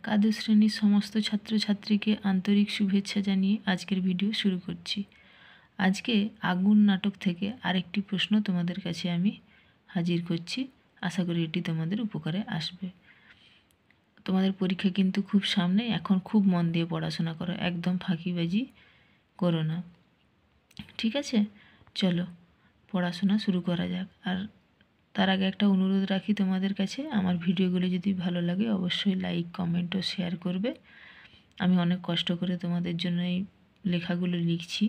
একাদশ শ্রেণীর সমস্ত ছাত্রছাত্রীকে আন্তরিক শুভেচ্ছা জানিয়ে আজকের ভিডিও শুরু করছি। আজকে আগুন নাটক থেকে আরেকটি প্রশ্ন তোমাদের কাছে আমি হাজির করছি। আশা করি এটি তোমাদের উপকারে আসবে। তোমাদের পরীক্ষা কিন্তু খুব সামনে, এখন খুব মন দিয়ে পড়াশোনা করো, একদম ফাঁকিবাজি করো না, ঠিক আছে? চলো পড়াশোনা শুরু করা যাক। আর তার আগে একটা অনুরোধ রাখি তোমাদের কাছে, আমার ভিডিওগুলো যদি ভালো লাগে অবশ্যই লাইক, কমেন্ট ও শেয়ার করবে। আমি অনেক কষ্ট করে তোমাদের জন্য এই লেখাগুলো লিখছি,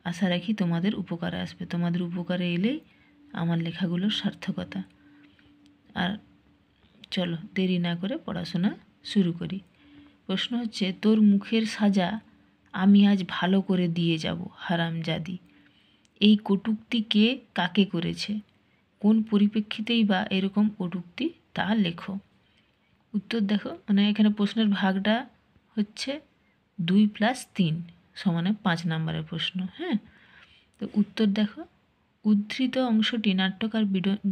আশা রাখি তোমাদের উপকারে আসবে। তোমাদের উপকারে এলেই আমার লেখাগুলোর সার্থকতা। আর চলো দেরি না করে পড়াশোনা শুরু করি। প্রশ্ন হচ্ছে, তোর মুখের সাজা আমি আজ ভালো করে দিয়ে যাব হারামজাদি। এই কটূক্তি কে কাকে করেছে? কোন পরিপ্রেক্ষিতেই বা এরকম কটূক্তি তা লেখো। উত্তর দেখো, মানে এখানে প্রশ্নের ভাগটা হচ্ছে 2+3 = 5 নম্বরের প্রশ্ন। হ্যাঁ, তো উত্তর দেখো। উদ্ধৃত অংশটি নাট্যকার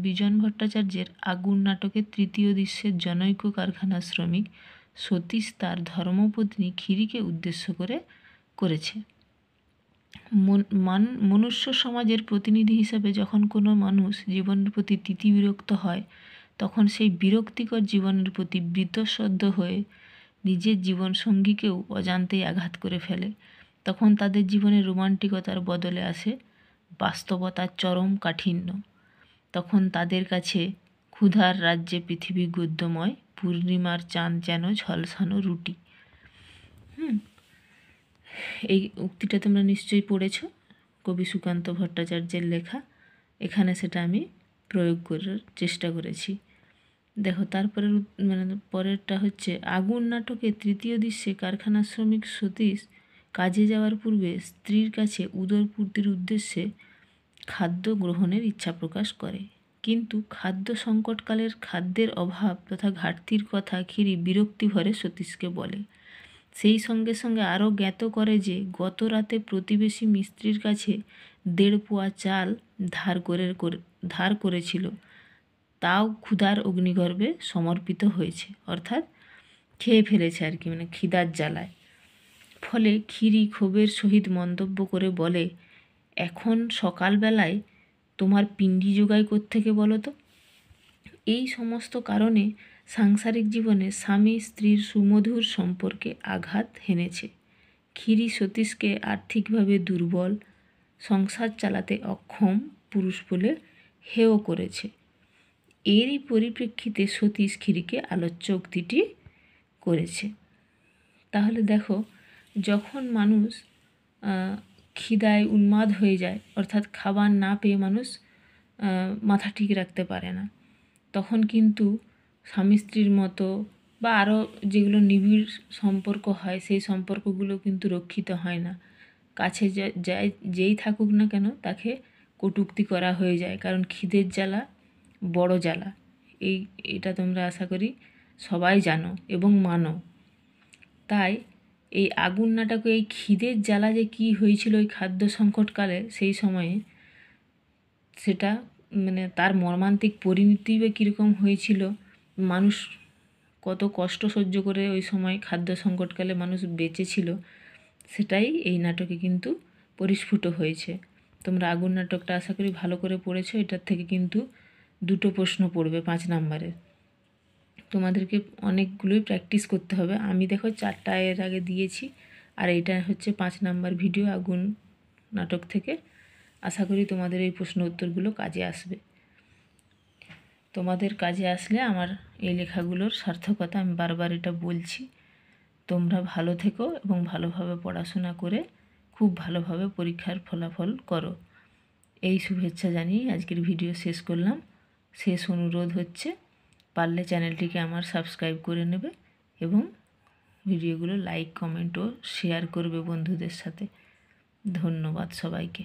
বিজন ভট্টাচার্যের আগুন নাটকের তৃতীয় দৃশ্যের জনৈক কারখানা শ্রমিক সতীশ তার ধর্মপত্নী ক্ষিরিকে উদ্দেশ্য করে করেছে। মনুষ্য সমাজের প্রতিনিধি হিসাবে যখন কোনো মানুষ জীবনের প্রতি তিতিবিরক্ত হয়, তখন সেই বিরক্তিকর জীবনের প্রতি বীতশ্রদ্ধ হয়ে নিজের জীবনসঙ্গীকেও অজান্তেই আঘাত করে ফেলে। তখন তাদের জীবনে রোমান্টিকতার বদলে আসে বাস্তবতার চরম কাঠিন্য। তখন তাদের কাছে ক্ষুধার রাজ্যে পৃথিবী গদ্যময়, পূর্ণিমার চাঁদ যেন ঝলসানো রুটি। এই উক্তিটা তোমরা নিশ্চয়ই পড়েছ, কবি সুকান্ত ভট্টাচার্যের লেখা। এখানে সেটা আমি প্রয়োগ করার চেষ্টা করেছি। দেখো তারপরের পরেরটা হচ্ছে, আগুন নাটকে তৃতীয় দৃশ্যে কারখানা শ্রমিক সতীশ কাজে যাওয়ার পূর্বে স্ত্রীর কাছে উদরপূর্তির উদ্দেশ্যে খাদ্য গ্রহণের ইচ্ছা প্রকাশ করে, কিন্তু খাদ্য সংকটকালের খাদ্যের অভাব তথা ঘাটতির কথা ক্ষিরি বিরক্তি ভরে সতীশকে বলে। সেই সঙ্গে সঙ্গে আরও জ্ঞাত করে যে গত রাতে প্রতিবেশী মিস্ত্রির কাছে 1.5 পোয়া চাল ধার করেছিল, তাও ক্ষুধার অগ্নিগর্ভে সমর্পিত হয়েছে, অর্থাৎ খেয়ে ফেলেছে আর কি, মানে খিদার জ্বালায়। ফলে ক্ষিরি ক্ষোভের সহিত মন্তব্য করে বলে, এখন সকালবেলায় তোমার পিণ্ডি জোগায় কোত্থেকে বলো তো? এই সমস্ত কারণে সাংসারিক জীবনে স্বামী স্ত্রীর সুমধুর সম্পর্কে আঘাত হেনেছে। ক্ষিরি সতীশকে আর্থিকভাবে দুর্বল, সংসার চালাতে অক্ষম পুরুষ বলে হেয় করেছে। এরই পরিপ্রেক্ষিতে সতীশ ক্ষিরিকে আলোচ্য উক্তিটি করেছে। তাহলে দেখো, যখন মানুষ খিদায় উন্মাদ হয়ে যায়, অর্থাৎ খাবার না পেয়ে মানুষ মাথা ঠিক রাখতে পারে না, তখন কিন্তু স্বামী স্ত্রীর মতো বা আরও যেগুলো নিবিড় সম্পর্ক হয়, সেই সম্পর্কগুলো কিন্তু রক্ষিত হয় না। কাছে যেই থাকুক না কেন তাকে কটূক্তি করা হয়ে যায়, কারণ খিদের জ্বালা বড় জ্বালা। এটা তোমরা আশা করি সবাই জানো এবং মানো। তাই এই আগুন নাটকে এই খিদের জ্বালা যে কী হয়েছিল ওই খাদ্য সংকটকালে, সেই সময়ে সেটা মানে তার মর্মান্তিক পরিণতি বা কীরকম হয়েছিল, মানুষ কত কষ্ট সহ্য করে ওই সময় খাদ্য সংকটকালে মানুষ বেঁচেছিল, সেটাই এই নাটকে কিন্তু পরিস্ফুট হয়েছে। তোমরা আগুন নাটকটা আশা করি ভালো করে পড়েছো। এটার থেকে কিন্তু 2টো প্রশ্ন পড়বে 5 নম্বরের। তোমাদেরকে অনেকগুলোই প্র্যাকটিস করতে হবে। আমি দেখো 4টা এর আগে দিয়েছি, আর এটা হচ্ছে 5 নম্বর ভিডিও আগুন নাটক থেকে। আশা করি তোমাদের এই প্রশ্ন উত্তরগুলো কাজে আসবে। তোমাদের কাজে আসলে আমার এই লেখাগুলোর সার্থকতা। আমি বারবার এটা বলছি। তোমরা ভালো থেকো এবং ভালোভাবে পড়াশোনা করে খুব ভালোভাবে পরীক্ষার ফলাফল করো, এই শুভেচ্ছা জানিয়ে আজকের ভিডিও শেষ করলাম। শেষ অনুরোধ হচ্ছে, পারলে চ্যানেলটিকে আমার সাবস্ক্রাইব করে নেবে এবং ভিডিওগুলো লাইক, কমেন্ট ও শেয়ার করবে বন্ধুদের সাথে। ধন্যবাদ সবাইকে।